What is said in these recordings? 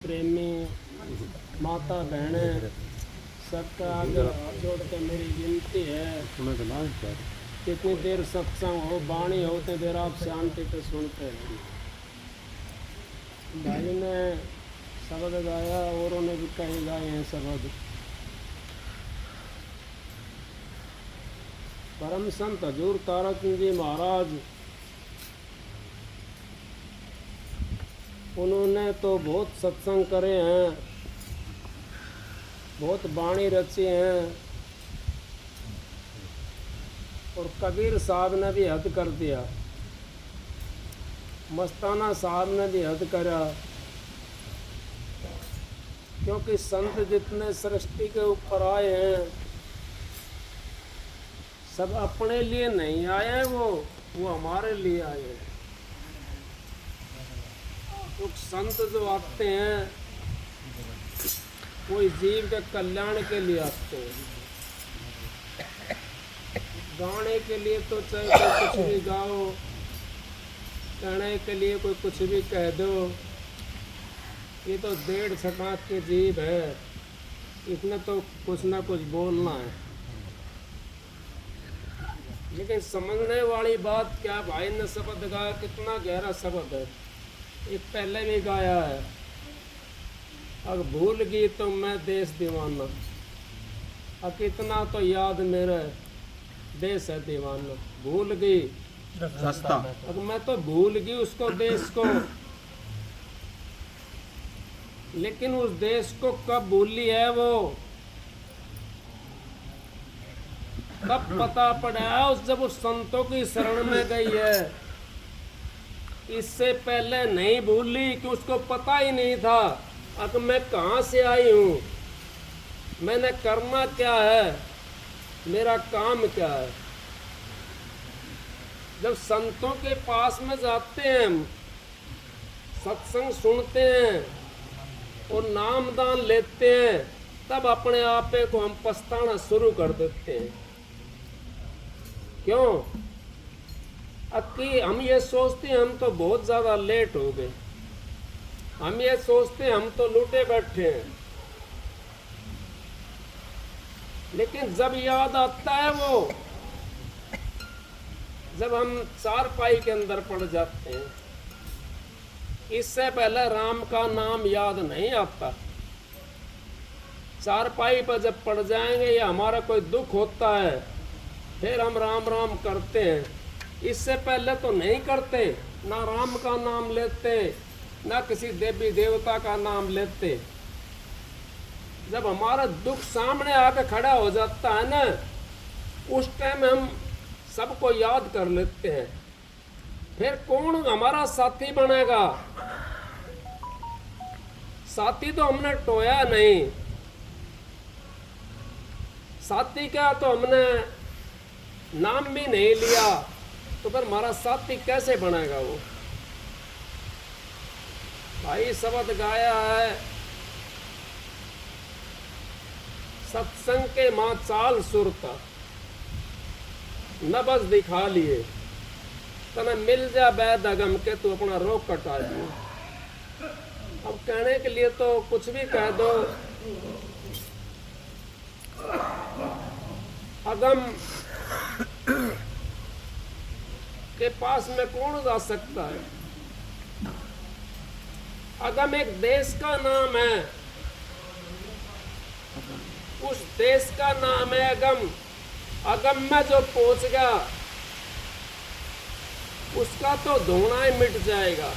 प्रेमी माता बहनें सबका आगे हाथ जोड़ के मेरी विनती है, कितनी देर सत्संग हो वाणी होते देर आप शांति से सुनते हैं। भाई ने शब्द गाया, औरों ने भी कहीं गाए हैं शब्द। परम संत हजूर तारा सिंह जी महाराज, उन्होंने तो बहुत सत्संग करे हैं, बहुत वाणी रची हैं, और कबीर साहब ने भी हद कर दिया, मस्ताना साहब ने भी हद करा। क्योंकि संत जितने सृष्टि के ऊपर आए हैं सब अपने लिए नहीं आए हैं, वो हमारे लिए आए हैं। तो संत जो आते हैं कोई जीव के कल्याण के लिए आते हैं। गाने के लिए तो चाहे कोई कुछ भी गाओ, कहने के लिए कोई कुछ भी कह दो, ये तो 1.5 छटाक के जीव है, इसने तो कुछ ना कुछ बोलना है। लेकिन समझने वाली बात क्या, भाई ने शब्द गाया, कितना गहरा शब्द है, एक पहले भी गाया है। अब भूल गई तो मैं देश दीवाना, अब कितना तो याद मेरा देश है दीवाना। भूल गई सस्ता, अब मैं तो भूल गई उसको, देश को। लेकिन उस देश को कब भूली है वो, कब पता पड़ा उस जब उस संतों की शरण में गई है। इससे पहले नहीं भूली कि उसको पता ही नहीं था अब मैं कहाँ से आई हूँ, मैंने करना क्या है, मेरा काम क्या है। जब संतों के पास में जाते हैं, सत्संग सुनते हैं और नाम दान लेते हैं, तब अपने आप को हम पछताना शुरू कर देते हैं। क्यों? कि हम ये सोचते हैं हम तो बहुत ज़्यादा लेट हो गए, हम ये सोचते हैं हम तो लूटे बैठे हैं। लेकिन जब याद आता है वो, जब हम चारपाई के अंदर पड़ जाते हैं, इससे पहले राम का नाम याद नहीं आता। चारपाई पर जब पड़ जाएंगे या हमारा कोई दुख होता है, फिर हम राम राम करते हैं। इससे पहले तो नहीं करते, ना राम का नाम लेते, ना किसी देवी देवता का नाम लेते। जब हमारा दुख सामने आकर खड़ा हो जाता है ना, उस टाइम हम सबको याद कर लेते हैं। फिर कौन हमारा साथी बनेगा? साथी तो हमने टोया नहीं, साथी का तो हमने नाम भी नहीं लिया, तो फिर हमारा साथी कैसे बनेगा वो? भाई शब्द गाया है, सत्संग के माँ चाल सुरता नबज दिखा लिए, तने मिल जा बैद अगम के तू अपना रोग कटा दिए। अब कहने के लिए तो कुछ भी कह दो, अगम के पास में कौन जा सकता है? अगम एक देश का नाम है, उस देश का नाम है अगम। अगम में जो पहुंच गया उसका तो धोना ही मिट जाएगा,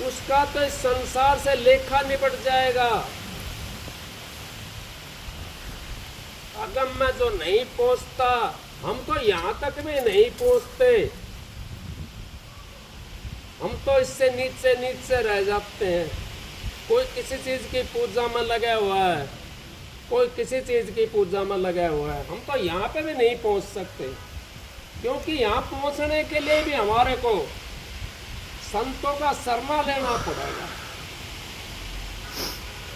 उसका तो इस संसार से लेखा निपट जाएगा। अगम में जो नहीं पहुंचता, हम तो यहाँ तक भी नहीं पहुंचते, हम तो इससे नीचे रह जाते हैं। कोई किसी चीज की पूजा में लगा हुआ है, कोई किसी चीज की पूजा में लगा हुआ है, हम तो यहाँ पे भी नहीं पहुंच सकते। क्योंकि यहाँ पहुंचने के लिए भी हमारे को संतों का शरणा लेना पड़ेगा।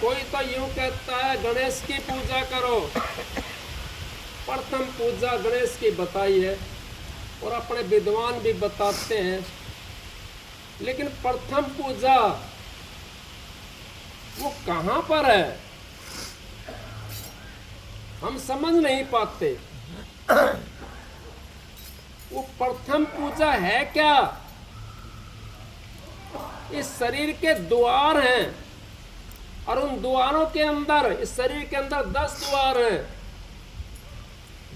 कोई तो यूं कहता है गणेश की पूजा करो, प्रथम पूजा गणेश की बताई है, और अपने विद्वान भी बताते हैं लेकिन प्रथम पूजा वो कहां पर है, हम समझ नहीं पाते। वो प्रथम पूजा है क्या? इस शरीर के द्वार हैं, और उन द्वारों के अंदर, इस शरीर के अंदर 10 द्वार हैं।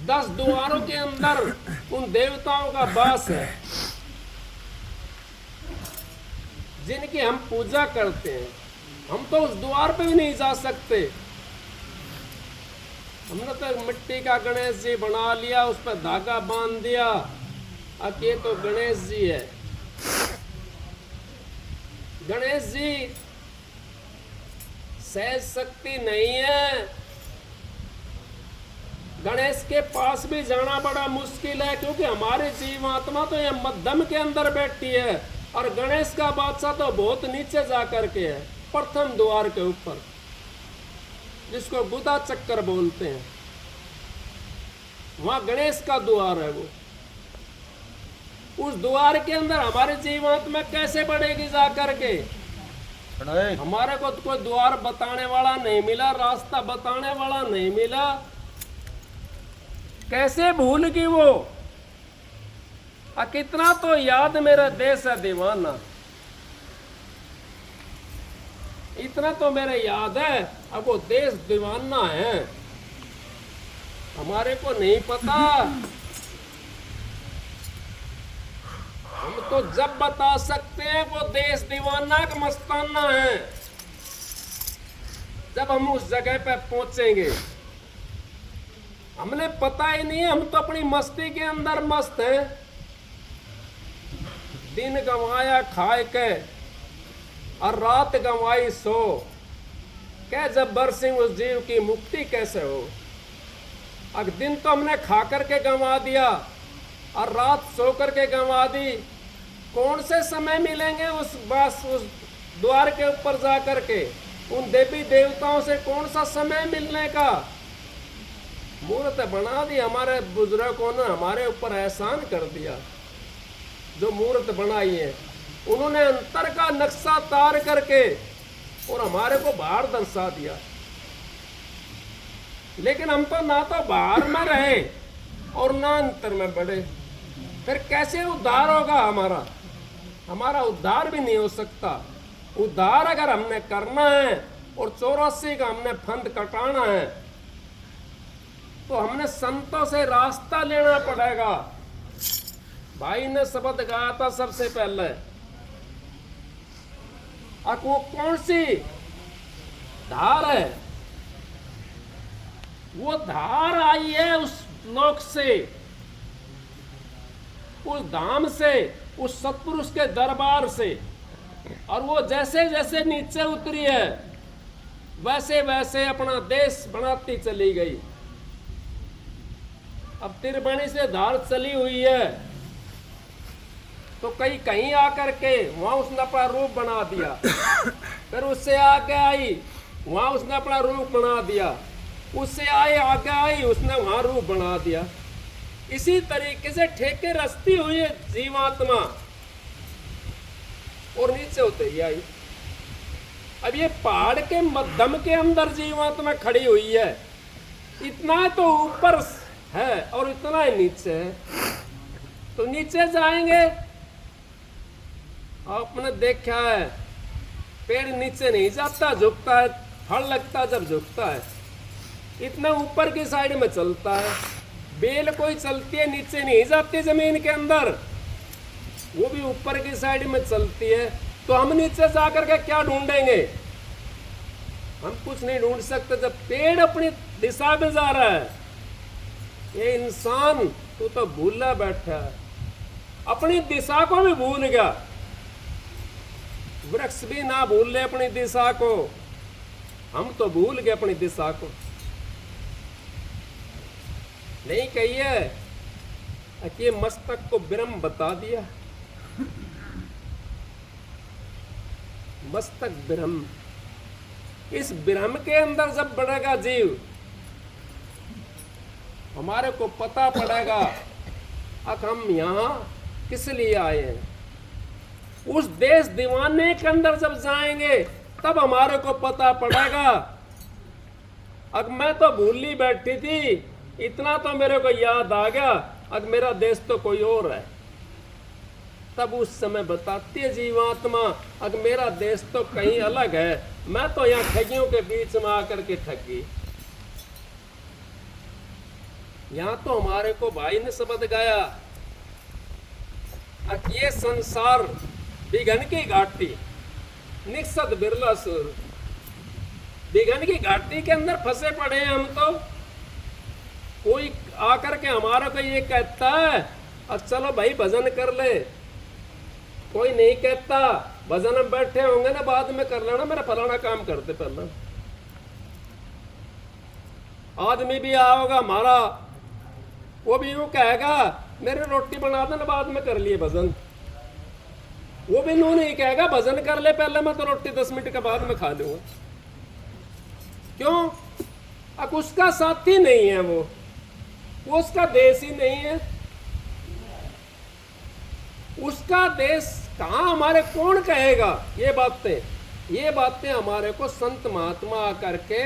10 द्वारों के अंदर उन देवताओं का वास है जिनकी हम पूजा करते हैं। हम तो उस द्वार पे भी नहीं जा सकते। हमने तो मिट्टी का गणेश जी बना लिया, उस पर धागा बांध दिया, अब ये तो गणेश जी है। गणेश जी सहज शक्ति नहीं है। गणेश के पास भी जाना बड़ा मुश्किल है, क्योंकि हमारी जीवात्मा तो यह मध्यम के अंदर बैठी है, और गणेश का बादशाह तो बहुत नीचे जा करके है, प्रथम द्वार के ऊपर, जिसको बुधा चक्कर बोलते हैं। वहां गणेश का द्वार है। वो उस द्वार के अंदर हमारे जीवात्मा कैसे बढ़ेगी जा करके? हमारे को तो कोई द्वार बताने वाला नहीं मिला, रास्ता बताने वाला नहीं मिला। कैसे भूल गई वो? कितना तो याद मेरा देश है दीवाना, इतना तो मेरे याद है। अब वो देश दीवाना है, हमारे को नहीं पता। हम तो जब बता सकते हैं वो देश दीवाना का मस्ताना है, जब हम उस जगह पे पहुंचेंगे। हमने पता ही नहीं है, हम तो अपनी मस्ती के अंदर मस्त हैं। दिन गंवाया खाए के, और रात गंवाई सो, क्या जब बरसिंग उस जीव की मुक्ति कैसे हो? अब दिन तो हमने खा करके गंवा दिया, और रात सो करके गंवा दी। कौन से समय मिलेंगे उस द्वार के ऊपर जा करके? उन देवी देवताओं से कौन सा समय मिलने का? मूर्त बना दी हमारे बुजुर्गों ने, हमारे ऊपर एहसान कर दिया। जो मूर्त बनाई है उन्होंने अंतर का नक्शा तार करके और हमारे को बाहर दर्शा दिया। लेकिन हम तो ना तो बाहर में रहे और ना अंतर में बढ़े, फिर कैसे उद्धार होगा हमारा? हमारा उद्धार भी नहीं हो सकता। उद्धार अगर हमने करना है और 84 का हमने फंद कटाना है, तो हमने संतों से रास्ता लेना पड़ेगा। भाई ने शब्द गाया था सबसे पहले, और वो कौन सी धार है? वो धार आई है उस लोक से, उस धाम से, उस सतपुरुष के दरबार से। और वो जैसे जैसे नीचे उतरी है, वैसे वैसे अपना देश बनाती चली गई। अब त्रिवेणी से धार चली हुई है, तो कहीं कहीं आकर के वहां उसने अपना रूप बना दिया। फिर उससे आगे आई, वहां उसने अपना रूप बना दिया। उससे आगे आई, उसने वहां रूप बना दिया। इसी तरीके से ठेके रचती हुई है जीवात्मा, और नीचे उतरी आई। अब ये पहाड़ के मध्यम के अंदर जीवात्मा खड़ी हुई है। इतना तो ऊपर है और इतना ही नीचे है। तो नीचे जाएंगे, आपने देखा है पेड़ नीचे नहीं जाता, झुकता है। फल लगता जब झुकता है, इतना ऊपर की साइड में चलता है। बेल कोई चलती है नीचे नहीं जाती जमीन के अंदर, वो भी ऊपर की साइड में चलती है। तो हम नीचे जाकर के क्या ढूंढेंगे? हम कुछ नहीं ढूंढ सकते जब पेड़ अपनी दिशा में जा रहा है। ये इंसान तू तो भूला बैठा है, अपनी दिशा को भी भूल गया। वृक्ष भी ना भूल ले अपनी दिशा को, हम तो भूल गए अपनी दिशा को। नहीं कहिए कि मस्तक को ब्रह्म बता दिया। मस्तक ब्रह्म, इस ब्रह्म के अंदर जब बढ़ेगा जीव, हमारे को पता पड़ेगा अब हम यहाँ किस लिए आए हैं। उस देश दीवाने के अंदर जब जाएंगे तब हमारे को पता पड़ेगा। अब मैं तो भूली बैठी थी, इतना तो मेरे को याद आ गया, अब मेरा देश तो कोई और है। तब उस समय बताती है जीवात्मा, अब मेरा देश तो कहीं अलग है, मैं तो यहाँ ठगियों के बीच में आकर के ठगी। यहाँ तो हमारे को भाई ने शब्द गाया, अब ये संसार बिघन की घाटी, निक्सद बिरला सुर। बिघन की घाटी के अंदर फंसे पड़े हैं हम तो। कोई आकर के हमारा को ये कहता है अब चलो भाई भजन कर ले, कोई नहीं कहता भजन में बैठे होंगे ना, बाद में कर लेना, मेरा फलाना काम करते पहले। आदमी भी आओगा हमारा, वो भी यूं कहेगा मेरे रोटी बना देना, बाद में कर लिए भजन। वो भी यूं नहीं कहेगा भजन कर ले पहले, मैं तो रोटी 10 मिनट के बाद में खा लूंगा। क्यों? अब उसका साथी नहीं है, वो उसका देश ही नहीं है। उसका देश कहाँ हमारे कौन कहेगा? ये बातें हमारे को संत महात्मा आकर के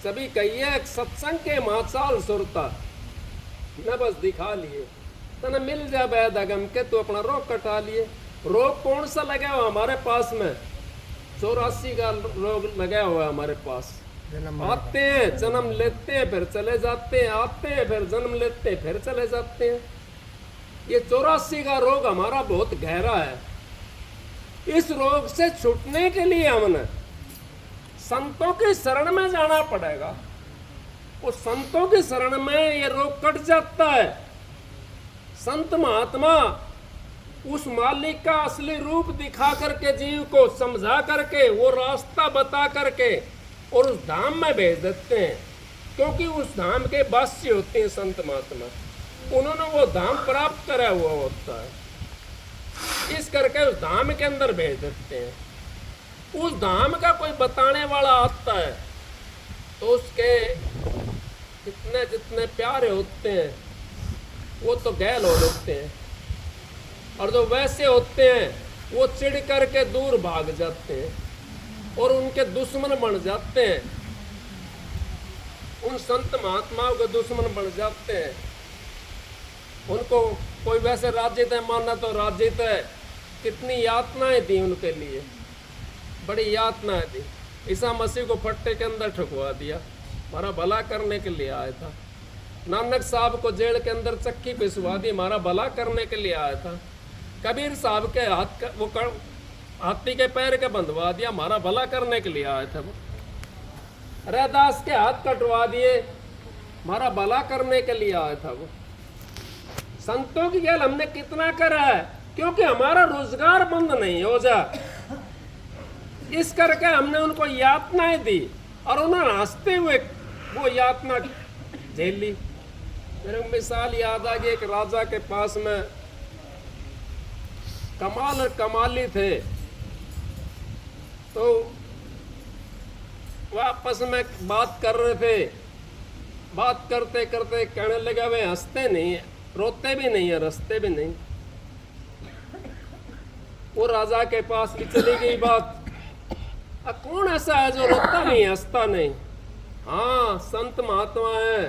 सभी कहिए, सत्संग के माचाल सुरता न बस दिखा लिए तना मिल जा बैद अगम के, तो अपना रोग कटा लिए। रोग कौन सा लगा हुआ हमारे पास में? 84 का रोग लगा हुआ है हमारे पास। आते हैं जन्म लेते हैं फिर चले जाते हैं, आते हैं फिर जन्म लेते हैं फिर चले जाते हैं। ये 84 का रोग हमारा बहुत गहरा है। इस रोग से छूटने के लिए हमने संतों की शरण में जाना पड़ेगा। उस संतों की शरण में ये रोग कट जाता है। संत महात्मा उस मालिक का असली रूप दिखा करके, जीव को समझा करके, वो रास्ता बता करके और उस धाम में भेज देते हैं, क्योंकि उस धाम के वासी होते हैं संत महात्मा। उन्होंने वो धाम प्राप्त करा हुआ होता है, इस करके उस धाम के अंदर भेज देते हैं। उस धाम का कोई बताने वाला आता है तो उसके जितने जितने प्यारे होते हैं वो तो घायल हो जाते हैं, और जो वैसे होते हैं वो चिढ़ करके दूर भाग जाते हैं और उनके दुश्मन बन जाते हैं। उन संत महात्माओं के दुश्मन बन जाते हैं। उनको कोई वैसे राजित है माना तो राजित है। कितनी यातनाएं दी उनके लिए, बड़ी यातनाएं दी। ईसा मसीह को फट्टे के अंदर ठुकवा दिया, हमारा भला करने के लिए आया था। नानक साहब को जेल के अंदर चक्की पिसवा दी, हमारा भला करने के लिए आया था। कबीर साहब के हाथी के पैर के बंधवा दिया, हमारा भला करने के लिए आया था। वो रैदास के हाथ कटवा दिए, हमारा भला करने के लिए आया था। वो संतों की गैल हमने कितना करा है, क्योंकि हमारा रोजगार बंद नहीं हो जा, इस करके हमने उनको यातनाएं दी और उन्होंने हंसते हुए वो यातना झेल ली। मेरे मिसाल याद आ गई, एक राजा के पास में कमाल और कमाली थे, तो वह आपस में बात कर रहे थे। बात करते करते कहने लगा वे हंसते नहीं है, रोते भी नहीं है, हंसते भी नहीं। वो राजा के पास भी चली गई बात, कौन ऐसा है जो रोता नहीं हंसता नहीं? हाँ, संत महात्मा है।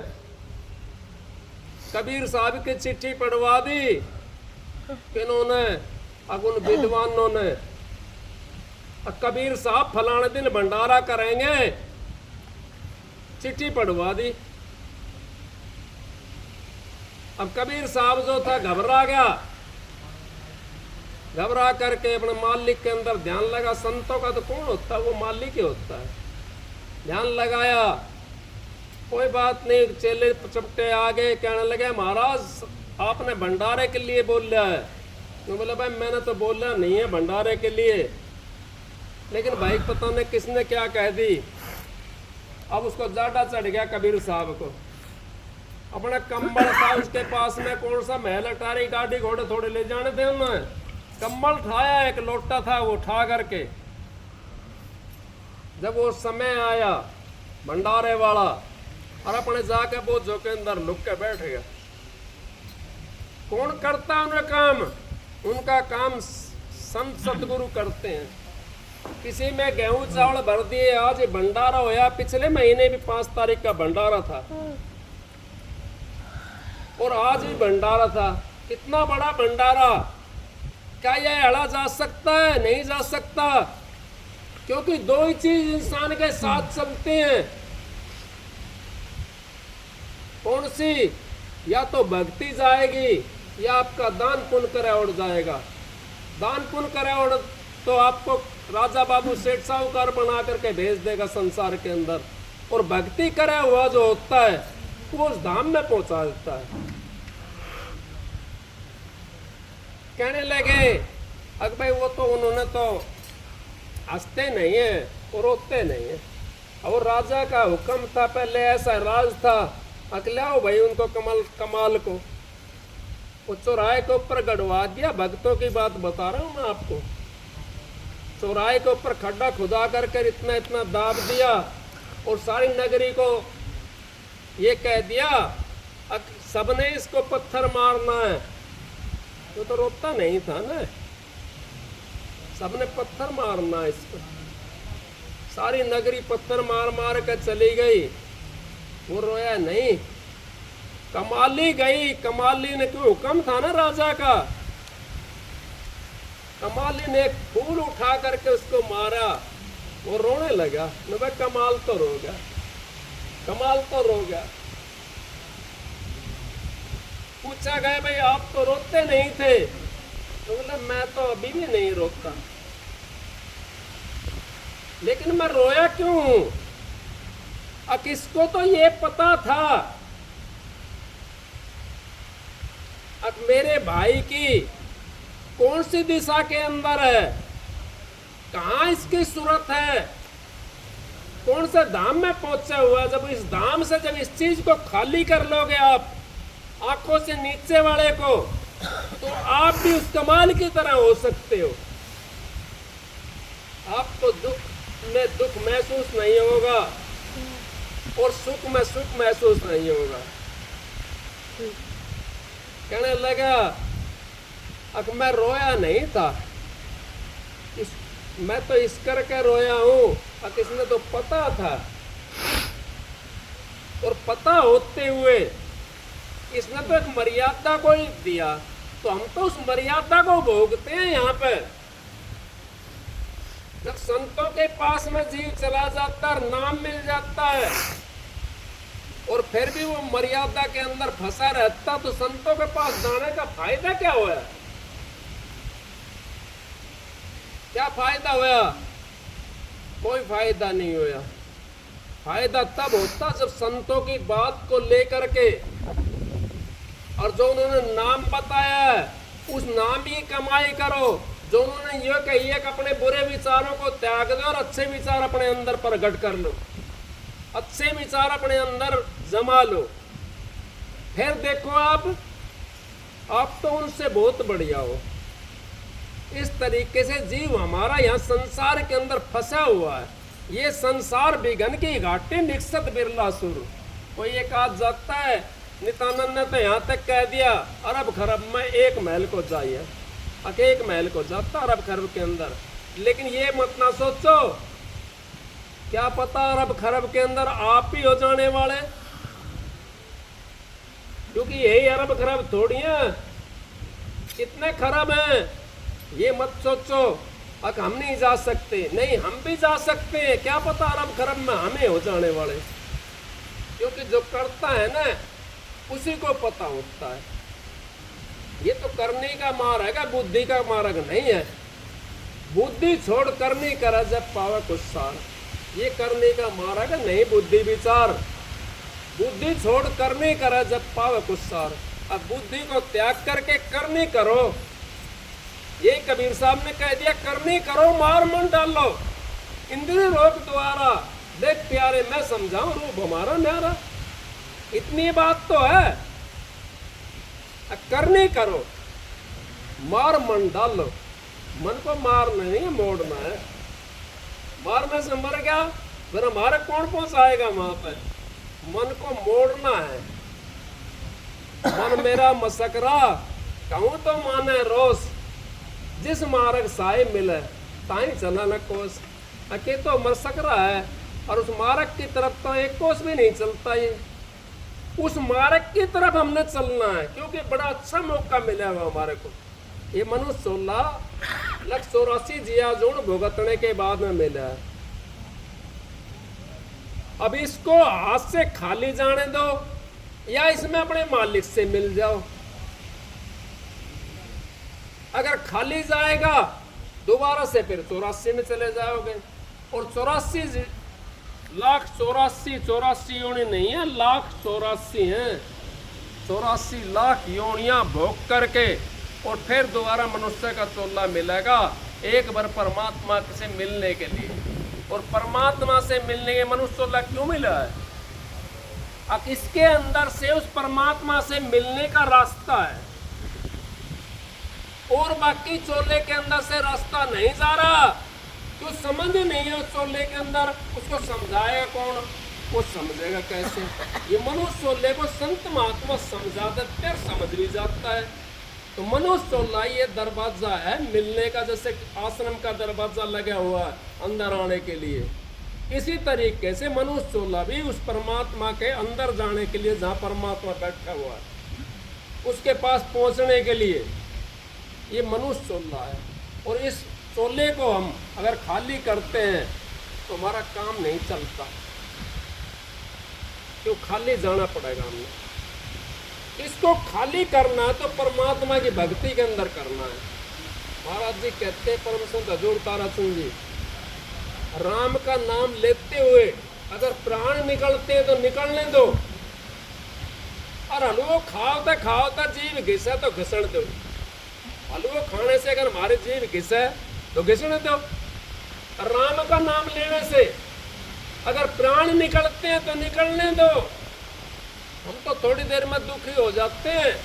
कबीर साहब की चिट्ठी पढ़वा दी किन्होंने? उन विद्वानों ने। कबीर साहब फलाने दिन भंडारा करेंगे, चिट्ठी पढ़वा दी। अब कबीर साहब जो था घबरा गया, घबरा करके अपने मालिक के अंदर ध्यान लगा। संतों का तो कौन होता है, वो मालिक ही होता है। ध्यान लगाया, कोई बात नहीं। चेले चपटे आ गए, कहने लगे महाराज आपने भंडारे के लिए बोला है। तो बोला भाई मैंने तो बोला नहीं है भंडारे के लिए, लेकिन भाई पता नहीं किसने क्या कह दी। अब उसको जाड़ा चढ़ गया कबीर साहब को। अपना कंबल था उसके पास में, कौन सा महल अटारी गाड़ी घोड़े थोड़े ले जाने थे उन्होंने। कंबल उठाया, एक लोटा था वो उठा करके, जब वो समय आया भंडारे वाला, और अपने जाके बोझों के अंदर लुक के बैठ गया। कौन करता उनका काम? उनका काम संत सतगुरु करते हैं। किसी में गेहूं चावल भर दिए, आज ये भंडारा होया, पिछले महीने भी 5 तारीख का भंडारा था और आज भी भंडारा था। कितना बड़ा भंडारा, क्या यह अड़ा जा सकता है? नहीं जा सकता, क्योंकि दो ही चीज इंसान के साथ चलते हैं। कौन सी? या तो भक्ति जाएगी या आपका दान पुण्य करे उड़ जाएगा। दान पुण्य करे उड़ तो आपको राजा बाबू सेठ साहूकार बना करके भेज देगा संसार के अंदर, और भक्ति करे हुआ जो होता है वो उस धाम में पहुंचा देता है। कहने लगे अगर भाई वो तो उन्होंने तो हंसते नहीं है और रोते नहीं है, और राजा का हुक्म था, पहले ऐसा राज था, अकलाओ भाई उनको कमाल को वो चौराहे के ऊपर गड़वा दिया। भक्तों की बात बता रहा हूं मैं आपको। चौराहे के ऊपर खड्डा खुदा करके इतना इतना दाब दिया और सारी नगरी को ये कह दिया सबने इसको पत्थर मारना है। तो रोता नहीं था ना, सबने पत्थर मारना है इसको। सारी नगरी पत्थर मार मार कर चली गई, वो रोया नहीं। कमाली गई, कमाली ने क्यों हुक्म था ना राजा का, कमाली ने एक फूल उठा करके उसको मारा, वो रोने लगा। मैं भाई कमाल तो रो गया, कमाल तो रो गया। पूछा गया भाई आप तो रोते नहीं थे, तो बोला मैं तो अभी भी नहीं रोता, लेकिन मैं रोया क्यों? अब किसको तो ये पता था अब मेरे भाई की कौन सी दिशा के अंदर है, कहाँ इसकी सूरत है, कौन से धाम में पहुंचा हुआ। जब इस धाम से जब इस चीज को खाली कर लोगे आप आंखों से नीचे वाले को, तो आप भी उस कमाल की तरह हो सकते हो। आपको दुख में दुख महसूस नहीं होगा और सुख में सुख महसूस नहीं होगा। कहने लगा अब मैं रोया नहीं था, मैं तो इस करके रोया हूं, अब इसने तो पता था, और पता होते हुए इसने तो एक मर्यादा को ही दिया, तो हम तो उस मर्यादा को भोगते हैं। यहाँ पे जब संतों के पास में जीव चला जाता है, नाम मिल जाता है, और फिर भी वो मर्यादा के अंदर फंसा रहता, तो संतों के पास जाने का फायदा क्या हुआ? क्या फायदा हुआ? कोई फायदा नहीं हुआ। फायदा तब होता जब संतों की बात को लेकर के, और जो उन्होंने नाम बताया है उस नाम की कमाई करो। जो उन्होंने ये कही है कि अपने बुरे विचारों को त्याग दो और अच्छे विचार अपने अंदर प्रकट कर लो, अच्छे विचार अपने अंदर जमा लो, फिर देखो आप तो उनसे बहुत बढ़िया हो। इस तरीके से जीव हमारा यहाँ संसार के अंदर फंसा हुआ है। ये संसार विघन की घाटी निकसत बिरला सुर। कोई एक आज जाता है, नित्यानंद ने तो यहाँ तक कह दिया अरब खरब में एक महल को चाहिए, एक महल को जाता अरब खरब के अंदर। लेकिन ये मत ना सोचो, क्या पता अरब खरब के अंदर आप ही हो जाने वाले, क्योंकि यही अरब खरब थोड़ी है, कितने खरब हैं। ये मत सोचो अब हम नहीं जा सकते, नहीं हम भी जा सकते हैं। क्या पता अरब खरब में हमें हो जाने वाले, क्योंकि जो करता है ना उसी को पता होता है। ये तो करने का मार्ग है, बुद्धि का मार्ग नहीं है। बुद्धि छोड़ करनी कर जब पावे कुछ सार, ये करने का मार्ग नहीं बुद्धि विचार। बुद्धि छोड़ करनी कर जब पावे कुछ सार। अब बुद्धि को त्याग करके करनी करो। ये कबीर साहब ने कह दिया करनी करो मार मन डालो, इंद्रिय रोक द्वारा देख प्यारे मैं समझाऊं रूप हमारा न्यारा। इतनी बात तो है, करनी करो, मार मन डालो। मन को मारना नहीं है, मोड़ना है। मारने से मर गया फिर हमारे कौन पहुंचाएगा वहां पे? मन को मोड़ना है। मन मेरा मसकरा कहूं तो माने रोस, जिस मार्ग साए मिले ताई चला न कोस। अके तो मर सक रहा है और उस मार्ग की तरफ तो एक कोस भी नहीं चलता। ये उस मार्ग की तरफ हमने चलना है, क्योंकि बड़ा अच्छा मौका मिला हुआ हमारे को। ये मनुष्य 16,84 जिया जोड़ भुगतने के बाद में मिला है। अब इसको हाथ से खाली जाने दो या इसमें अपने मालिक से मिल जाओ। अगर खाली जाएगा दोबारा से फिर 84 में चले जाओगे, और 84 योनि नहीं है, 1,84,000 हैं। 84 लाख योनियां भोग करके और फिर दोबारा मनुष्य का चोला मिलेगा एक बार परमात्मा से मिलने के लिए। और परमात्मा से मिलने के मनुष्य चोला क्यों मिला है? अब इसके अंदर से उस परमात्मा से मिलने का रास्ता है, और बाकी चोले के अंदर से रास्ता नहीं जा रहा। जो समझ नहीं है उस चोले के अंदर, उसको समझाएगा कौन? वो समझेगा कैसे? ये मनुष्य चोले को संत महात्मा समझा देते हैं, समझ भी जाता है। तो मनुष्य चोला ये दरवाजा है मिलने का, जैसे आश्रम का दरवाजा लगा हुआ है अंदर आने के लिए। इसी तरीके से मनुष्य चोला भी उस परमात्मा के अंदर जाने के लिए, जहाँ परमात्मा बैठा हुआ है उसके पास पहुँचने के लिए ये मनुष्य चोला है। और इस चोले को हम अगर खाली करते हैं तो हमारा काम नहीं चलता, क्यों? खाली जाना पड़ेगा हमने। इसको खाली करना है तो परमात्मा की भक्ति के अंदर करना है। महाराज जी कहते हैं, परम संत हजूर ताराचंद जी, राम का नाम लेते हुए अगर प्राण निकलते हैं तो निकलने दो, और हलवो खाओ जीव घिसे तो घिसण दो। हलवो खाने से अगर हमारे जीव घिसे तो घिसने दो। राम का नाम लेने से अगर प्राण निकलते हैं तो निकलने दो। हम तो थोड़ी देर में दुखी हो जाते हैं,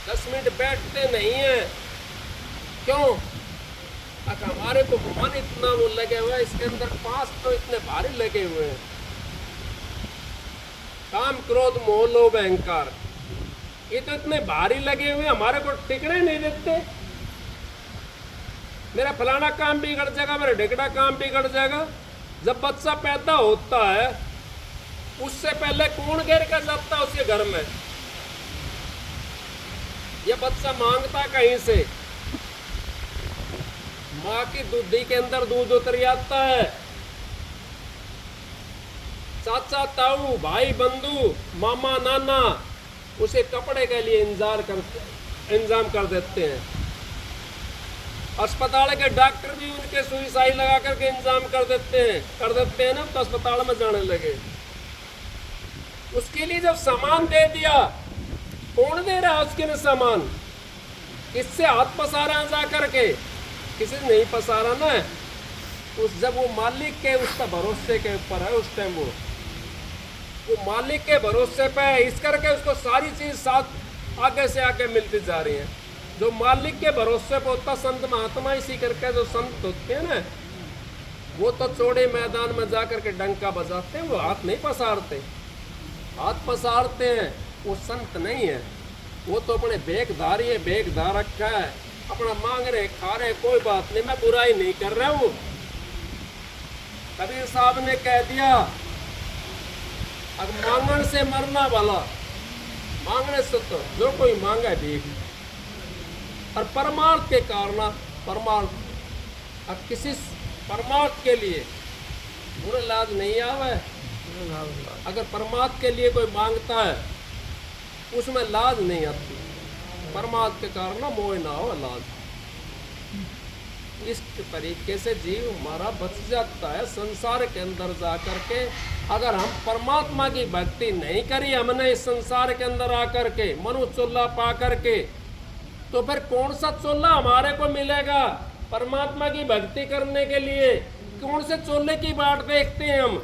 10 मिनट बैठते नहीं है। क्यों? अगर हमारे को मन इतना वो लगे हुए, इसके अंदर 5 तो इतने भारी लगे हुए हैं, काम क्रोध मोह लोभ अहंकार, ये तो इतने भारी लगे हुए हमारे को टिकने नहीं देते। मेरा फलाना काम बिगड़ जाएगा, मेरा ढिकड़ा काम बिगड़ जाएगा। जब बच्चा पैदा होता है उससे पहले कौन गिर कर जाता है उसके घर में? ये बच्चा मांगता कहीं से, माँ की दूधी के अंदर दूध उतर जाता है। चाचा ताऊ भाई बंधु मामा नाना उसे कपड़े के लिए इंतजाम कर देते हैं। अस्पताल के डॉक्टर भी उनके सुई साई लगा करके इंतजाम कर देते हैं ना, तो अस्पताल में जाने लगे। उसके लिए जब सामान दे दिया, कौन दे रहा है उसके लिए सामान? किससे हाथ पसारा जा करके? किसी ने नहीं पसारा ना। उस जब वो मालिक के उसका भरोसे के ऊपर है, उस टाइम वो मालिक के भरोसे पे है, इस करके उसको सारी चीज साथ आगे से आगे मिलती जा रही है। जो मालिक के भरोसे पे होता संत महात्मा, इसी करके जो संत होते हैं ना, वो तो चौड़े मैदान में जाकर के डंका बजाते हैं, वो हाथ नहीं पसारते। हाथ पसारते हैं वो संत नहीं है, वो तो अपने बेगधारी है, बेगधार रखा है, अपना मांग रहे खा रहे, कोई बात नहीं, मैं बुराई नहीं कर रहा हूँ। कबीर साहब ने कह दिया, अब मांगण से मरना वाला, मांगने से तो जो कोई मांगा ठीक। और परमार्थ के कारण, परमार्थ, अब किसी परमार्थ के लिए बुरा लाज नहीं आवे। अगर परमार्थ के लिए कोई मांगता है उसमें लाज नहीं आती। परमार्थ के कारण मोह ना हो लाज। इस तरीके से जीव हमारा बच जाता है संसार के अंदर जा करके। अगर हम परमात्मा की भक्ति नहीं करी हमने इस संसार के अंदर आकर के, मनुष्य चोला पा करके, तो फिर कौन सा चोला हमारे को मिलेगा परमात्मा की भक्ति करने के लिए? कौन से चोले की बाट देखते हैं हम?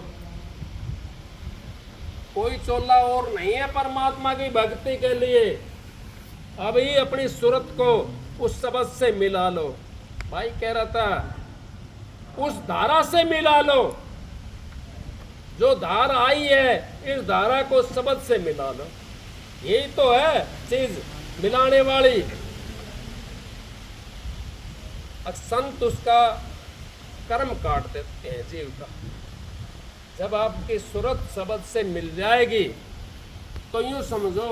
कोई चोला और नहीं है परमात्मा की भक्ति के लिए। अभी अपनी सूरत को उस शब्द से मिला लो। भाई कह रहा था उस धारा से मिला लो, जो धारा आई है इस धारा को शब्द से मिला लो। यही तो है चीज मिलाने वाली। अब संत उसका कर्म काट देते हैं जीव का। जब आपकी सूरत शब्द से मिल जाएगी तो यूं समझो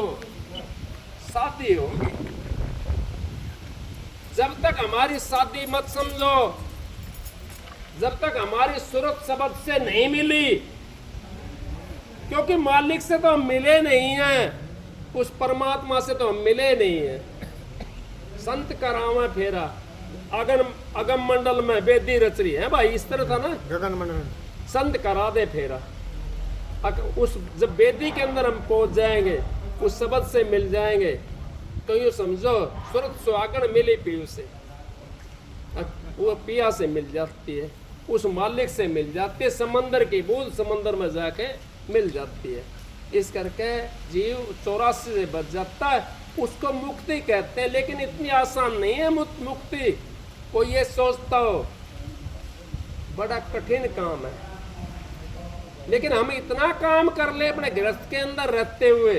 शादी होगी। जब तक हमारी शादी मत समझो, जब तक हमारी सूरत शब्द से नहीं मिली, क्योंकि मालिक से तो हम मिले नहीं हैं, उस परमात्मा से तो हम मिले नहीं हैं। संत करावा फेरा अगम मंडल में वेदी रचरी है भाई, इस तरह था ना, गगन मंडल संत करा दे फेरा। उस जब वेदी के अंदर हम पहुंच जाएंगे, उस शब्द से मिल जाएंगे, तो यूँ समझो सुरत सुहागण मिली पीयू से, वो पिया से मिल जाती है, उस मालिक से मिल जाती है, समंदर की बूंद समंदर में जाके मिल जाती है। इस करके जीव 84 से बच जाता है, उसको मुक्ति कहते हैं। लेकिन इतनी आसान नहीं है मुक्ति। कोई ये सोचता हो बड़ा कठिन काम है, लेकिन हम इतना काम कर ले अपने गृहस्थ के अंदर रहते हुए,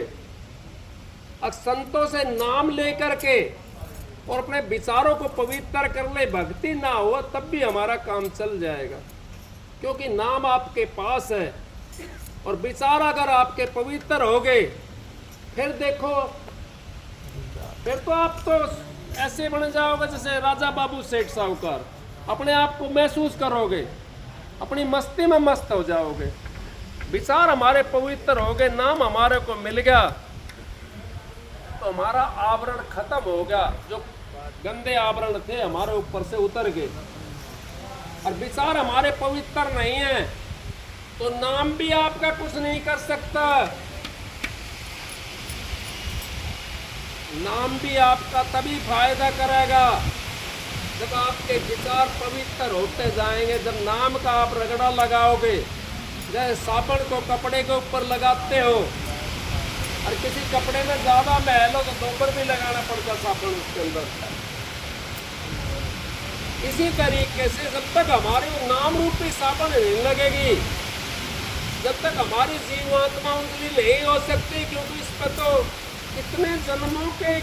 संतों से नाम लेकर के और अपने विचारों को पवित्र कर ले, भक्ति ना हो तब भी हमारा काम चल जाएगा। क्योंकि नाम आपके पास है और विचार अगर आपके पवित्र हो गए, फिर देखो, फिर तो आप तो ऐसे बन जाओगे जैसे राजा बाबू सेठ साहूकार। अपने आप को महसूस करोगे, अपनी मस्ती में मस्त हो जाओगे। विचार हमारे पवित्र हो गए, नाम हमारे को मिल गया, तो हमारा आवरण खत्म हो गया। जो गंदे आवरण थे हमारे ऊपर से उतर गए। और विचार हमारे पवित्र नहीं है तो नाम भी आपका कुछ नहीं कर सकता। नाम भी आपका तभी फायदा करेगा जब आपके विचार पवित्र होते जाएंगे। जब नाम का आप रगड़ा लगाओगे, जैसे साबुन को कपड़े के ऊपर लगाते हो, और किसी कपड़े में ज्यादा मैल हो तो दोबारा भी लगाना पड़ता साबुन उसके अंदर। इसी तरीके से जब तक हमारी नाम रूपी साबुन नहीं लगेगी, जब तक हमारी जीवात्मा उंगली नहीं हो सकती, क्योंकि इस पर तो कितने जन्मों के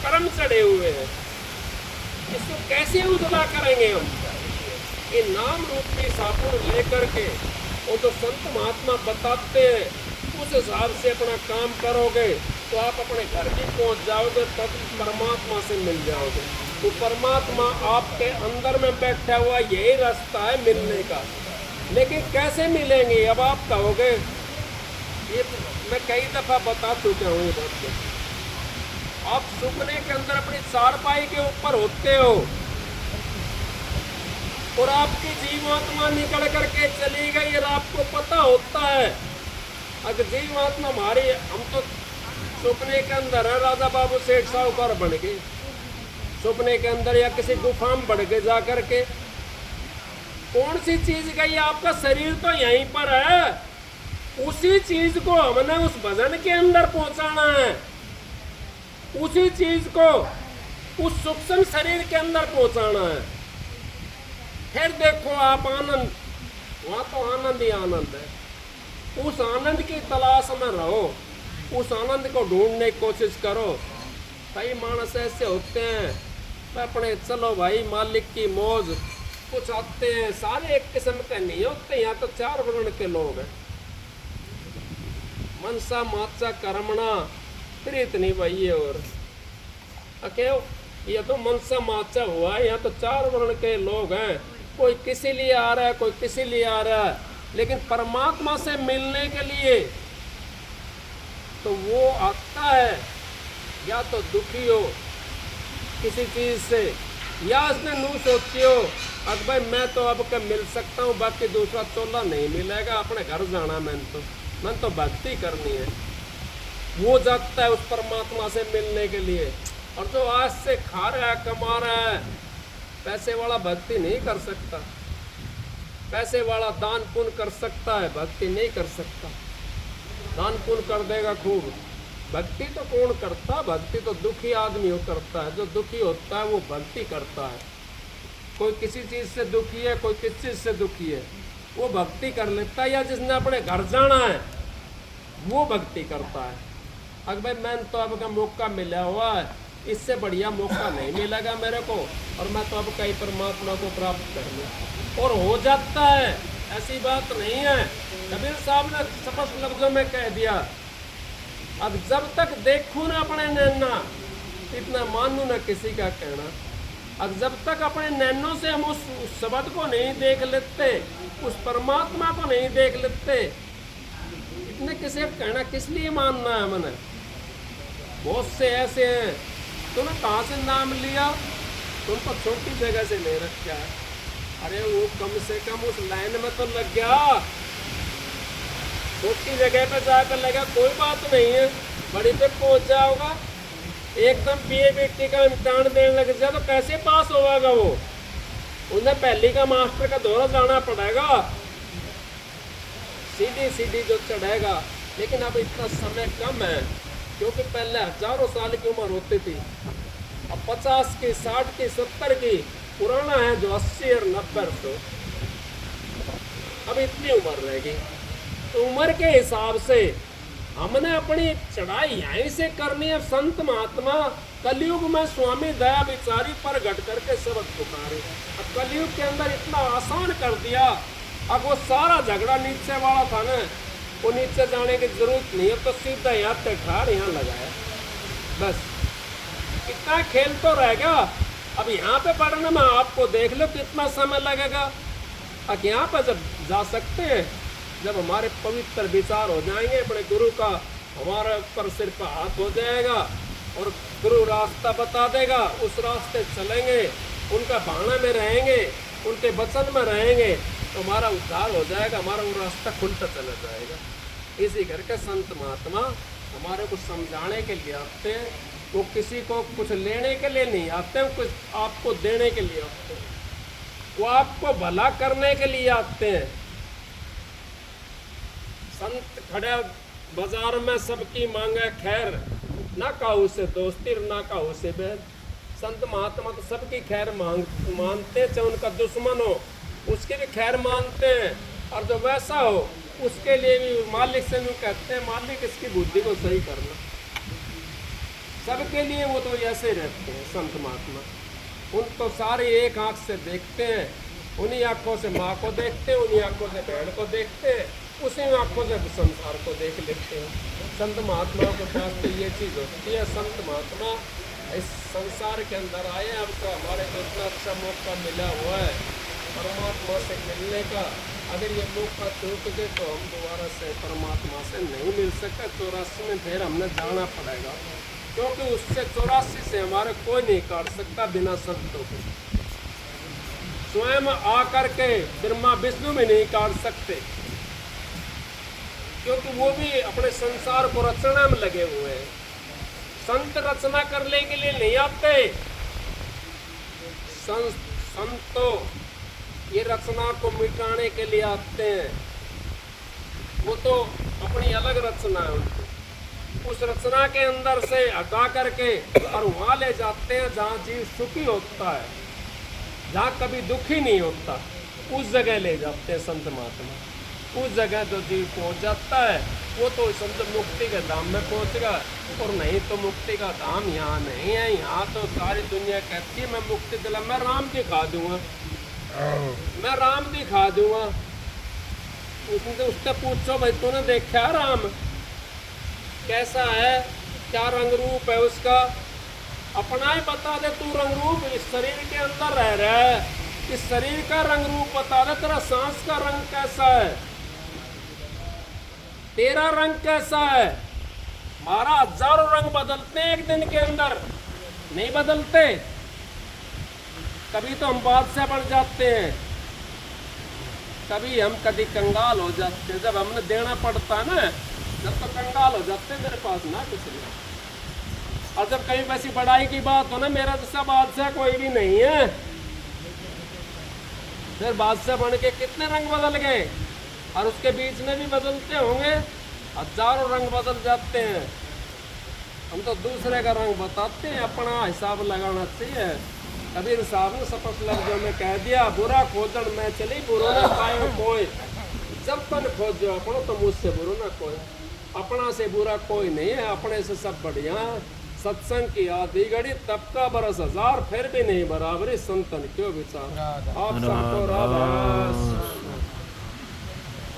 कर्म चढ़े हुए हैं, इसको कैसे उजला करेंगे हम? ये नाम रूपी साबुन लेकर के वो तो संत महात्मा बताते हैं, उस हिसाब से अपना काम करोगे तो आप अपने घर भी पहुंच जाओगे, तब परमात्मा से मिल जाओगे। तो परमात्मा आपके अंदर में बैठा हुआ, यही रास्ता है मिलने का। लेकिन कैसे मिलेंगे? अब आप कहोगे, ये मैं कई दफा बता चुका हूँ ये बात। आप सुपने के अंदर अपनी चारपाई के ऊपर होते हो और आपकी जीवात्मा निकल करके चली गई और आपको पता होता है। अगर जीवात्मा हमारी, हम तो सुपने के अंदर है, राजा बाबू सेठ साहूकार बन गए सुपने के अंदर, या किसी गुफा में बढ़ गए जा करके। कौन सी चीज गई? आपका शरीर तो यहीं पर है, उसी चीज को हमने उस भजन के अंदर पहुंचाना है, उसी चीज को उस सूक्ष्म शरीर के अंदर पहुंचाना है। फिर देखो आप आनंद, वहां तो आनंद ही आनंद है। उस आनंद की तलाश में रहो, उस आनंद को ढूंढने की कोशिश करो। कई मानस ऐसे होते हैं, अपने चलो भाई मालिक की मौज, कुछ आते हैं, सारे एक किस्म के नहीं होते। यहाँ तो 4 वर्ण के लोग हैं, मनसा माचा कर्मणा प्रीत नहीं भाई। और क्यों? ये तो मनसा माचा हुआ है, यहाँ तो 4 वर्ण के लोग हैं। कोई किसी लिए आ रहा है, कोई किसी लिए आ रहा है, लेकिन परमात्मा से मिलने के लिए तो वो आता है या तो दुखी हो किसी चीज से, या उसने नू सोची हो अब भाई मैं तो अब कब मिल सकता हूँ, बाकी दूसरा चोला नहीं मिलेगा, अपने घर जाना, मैंने तो भक्ति करनी है। वो जाता है उस परमात्मा से मिलने के लिए। और जो आज से खा रहा है, कमा रहा है, पैसे वाला भक्ति नहीं कर सकता। पैसे वाला दान पुण्य कर सकता है, भक्ति नहीं कर सकता। दान पुण्य कर देगा खूब, भक्ति तो कौन करता? भक्ति तो दुखी आदमी हो करता है। जो दुखी होता है वो भक्ति करता है। कोई किसी चीज से दुखी है, कोई किस चीज से दुखी है, वो भक्ति कर लेता है। या जिसने अपने घर जाना है वो भक्ति करता है। अगर भाई मैंने तो अब का मौका मिला हुआ है, इससे बढ़िया मौका नहीं मिलेगा मेरे को, और मैं तो अब कई परमात्मा को प्राप्त कर लूँ और हो जाता है। ऐसी बात नहीं है। कबीर साहब ने स्पष्ट लफ्जों में कह दिया, अब जब तक देखूं ना अपने नैना, इतना मानू ना किसी का कहना। अब जब तक अपने नैनों से हम उस शब्द को नहीं देख लेते, उस परमात्मा को नहीं देख लेते, इतने किसे कहना किस लिए मानना है मैंने। बहुत से ऐसे हैं, तूने कहाँ से नाम लिया, तुम तो छोटी जगह से ले रखा है। अरे वो कम से कम उस लाइन में तो लग गया, छोटी जगह पे जाकर लगा कोई बात नहीं है, बड़ी पे पहुंच जाओगा। एकदम पीएबीटी का इम्तिहान देने लग जाए तो कैसे पास होगा वो, उन्हें पहली का मास्टर का दौरा जाना पड़ेगा, सीधी सीधी जो चढ़ेगा। लेकिन अब इतना समय कम है, क्योंकि पहले हजारों साल की उम्र होती थी, अब 50 की 60 की 70 की, पुराना है जो 80 और 90 तो अब इतनी उम्र रहेगी। तो उम्र के हिसाब से हमने अपनी चढ़ाई यहीं से करनी है। संत महात्मा कलयुग में स्वामी दया विचारी पर घट करके शब्द पुकारे। अब कलयुग के अंदर इतना आसान कर दिया, अब वो सारा झगड़ा नीचे वाला था ना, वो नीचे जाने की जरूरत नहीं है, तो सीधा यहाँ ठाड़ यहाँ लगाया बस। कितना खेल तो रह गया। अब यहाँ पे पढ़ने में आपको देख लो कितना समय लगेगा। अब यहाँ पर जब जा सकते हैं, जब हमारे पवित्र विचार हो जाएंगे अपने गुरु का, हमारे ऊपर सिर पर हाथ हो जाएगा और गुरु रास्ता बता देगा, उस रास्ते चलेंगे, उनका भाना में रहेंगे, उनके वचन में रहेंगे, तो हमारा उद्धार हो जाएगा, हमारा वो रास्ता खुलता चला जाएगा। इसी करके संत महात्मा हमारे को समझाने के लिए आते हैं, वो किसी को कुछ लेने के लिए नहीं आते हैं, कुछ आपको देने के लिए आते हैं, वो आपको भला करने के लिए आते हैं। संत खड़े बाजार में सबकी मांगे खैर, ना काहू से दोस्ती ना काहू से बैर। संत महात्मा तो सबकी खैर मानते, चाहे उनका दुश्मन हो उसकी भी खैर मानते हैं, और जो वैसा हो उसके लिए भी मालिक से भी कहते हैं, मालिक इसकी बुद्धि को सही करना। सबके लिए वो तो ऐसे रहते हैं संत महात्मा। उन तो सारे एक आंख से देखते हैं, उन्हीं आंखों से माँ को देखते हैं, उन्हीं आंखों से बहन को देखते हैं, उसी आंखों से संसार को देख लेते हैं। संत महात्माओं के पास तो ये चीज़ होती है। संत महात्मा इस संसार के अंदर आए, अब तो हमारे को इतना अच्छा मौका मिला हुआ है परमात्मा से मिलने का। अगर ये मौका टूट गए तो हम दोबारा से परमात्मा से नहीं मिल सकते। 84 में फिर हमने जाना पड़ेगा, क्योंकि उससे 84 से हमारे कोई नहीं काट सकता बिना शब्दों के। स्वयं आकर के ब्रह्मा विष्णु में नहीं काट सकते, क्योंकि वो भी अपने संसार को रचना में लगे हुए हैं। संत रचना करने के लिए नहीं आते, संत तो ये रचना को मिटाने के लिए आते हैं। वो तो अपनी अलग रचना है उनकी, उस रचना के अंदर से हटा करके और वहां ले जाते हैं जहाँ जीव सुखी होता है, जहाँ कभी दुखी नहीं होता, उस जगह ले जाते हैं संत महात्मा। उस जगह जो जीव पहुंच जाता है वो तो समझो मुक्ति के धाम में पहुंचेगा, और नहीं तो मुक्ति का धाम यहाँ नहीं है। यहाँ तो सारी दुनिया कहती है मैं मुक्ति दिला, मैं राम दिखा दूंगा, मैं राम दिखा दूंगा। उससे पूछो भाई तूने देखा राम कैसा है, क्या रंग रूप है उसका, अपना ही बता दे तू रंग रूप। इस शरीर के अंदर रह रहा है, इस शरीर का रंग रूप बता दे, तेरा सांस का रंग कैसा है, तेरा रंग कैसा है। हमारा हजारों रंग बदलते हैं एक दिन के अंदर, नहीं बदलते। कभी तो हम बादशाह बन जाते हैं, कभी हम कभी कंगाल हो जाते हैं। जब हमने देना पड़ता है ना, जब तो कंगाल हो जाते हैं, मेरे पास ना कुछ नहीं। और जब कहीं वैसी बड़ाई की बात हो ना, मेरा जैसा बादशाह कोई भी नहीं है, फिर बादशाह बन के कितने रंग बदल गए, और उसके बीच में भी बदलते होंगे, हजारों रंग बदल जाते हैं। हम तो दूसरे का रंग बताते हैं, अपना हिसाब लगाना चाहिए। कबीर साहब ने स्पष्ट लफ्जों में कह दिया, बुरा खोजन में चली बुरो न पाए कोई, जब तन खोजो अपनो तो मुझसे बुरो न कोई। अपना से बुरा कोई नहीं है, अपने से सब बढ़िया है। सत्संग की आधी घड़ी तब का बरस हजार फिर भी नहीं बराबरी, संतन क्यों विचार। आप सबको राधा